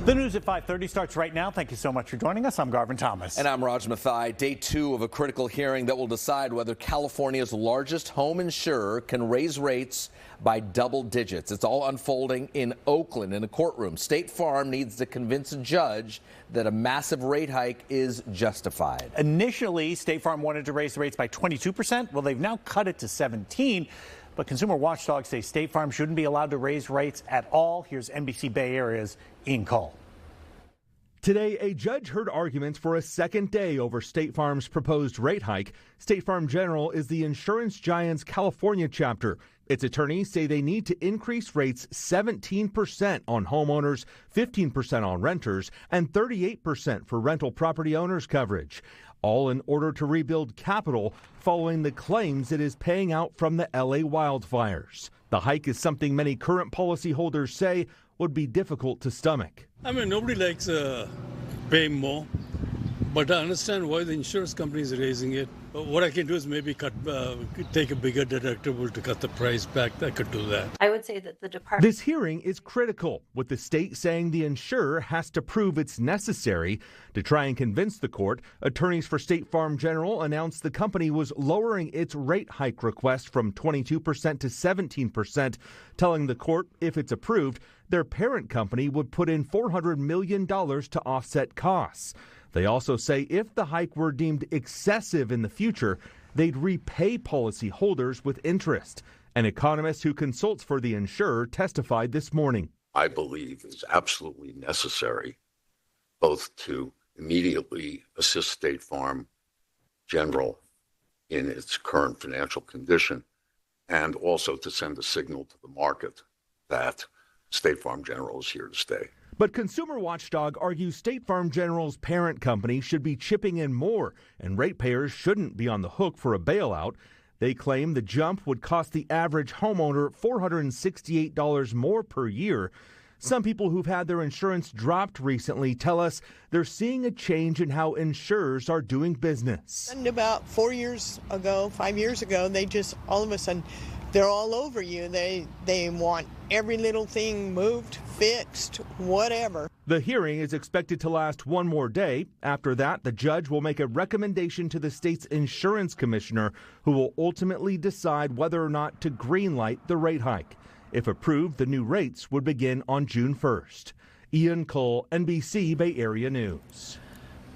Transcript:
The news at 5:30 starts right now. Thank you so much for joining us. I'm Garvin Thomas. And I'm Raj Mathai. Day 2 of a critical hearing that will decide whether California's largest home insurer can raise rates by double digits. It's all unfolding in Oakland in a courtroom. State Farm needs to convince a judge that a massive rate hike is justified. Initially, State Farm wanted to raise the rates by 22%. Well, they've now cut it to 17%. But consumer watchdogs say State Farm shouldn't be allowed to raise rates at all. Here's NBC Bay Area's Ian Cole. Today, a judge heard arguments for a second day over State Farm's proposed rate hike. State Farm General is the insurance giant's California chapter. Its attorneys say they need to increase rates 17% on homeowners, 15% on renters, and 38% for rental property owners coverage, all in order to rebuild capital following the claims it is paying out from the LA wildfires. The hike is something many current policyholders say would be difficult to stomach. I mean, nobody likes paying more, but I understand why the insurance company is raising it. What I can do is maybe take a bigger deductible to cut the price back. I could do that. I would say that the department... This hearing is critical, with the state saying the insurer has to prove it's necessary. To try and convince the court, attorneys for State Farm General announced the company was lowering its rate hike request from 22% to 17%, telling the court if it's approved, their parent company would put in $400 million to offset costs. They also say if the hike were deemed excessive in the future, they'd repay policyholders with interest. An economist who consults for the insurer testified this morning. I believe it's absolutely necessary both to immediately assist State Farm General in its current financial condition and also to send a signal to the market that State Farm General is here to stay. But Consumer Watchdog argues State Farm General's parent company should be chipping in more, and ratepayers shouldn't be on the hook for a bailout. They claim the jump would cost the average homeowner $468 more per year. Some people who've had their insurance dropped recently tell us they're seeing a change in how insurers are doing business. And about 5 years ago, they just all of a sudden, they're all over you. They want every little thing moved, fixed, whatever. The hearing is expected to last one more day. After that, the judge will make a recommendation to the state's insurance commissioner, who will ultimately decide whether or not to greenlight the rate hike. If approved, the new rates would begin on June 1st. Ian Cole, NBC Bay Area News.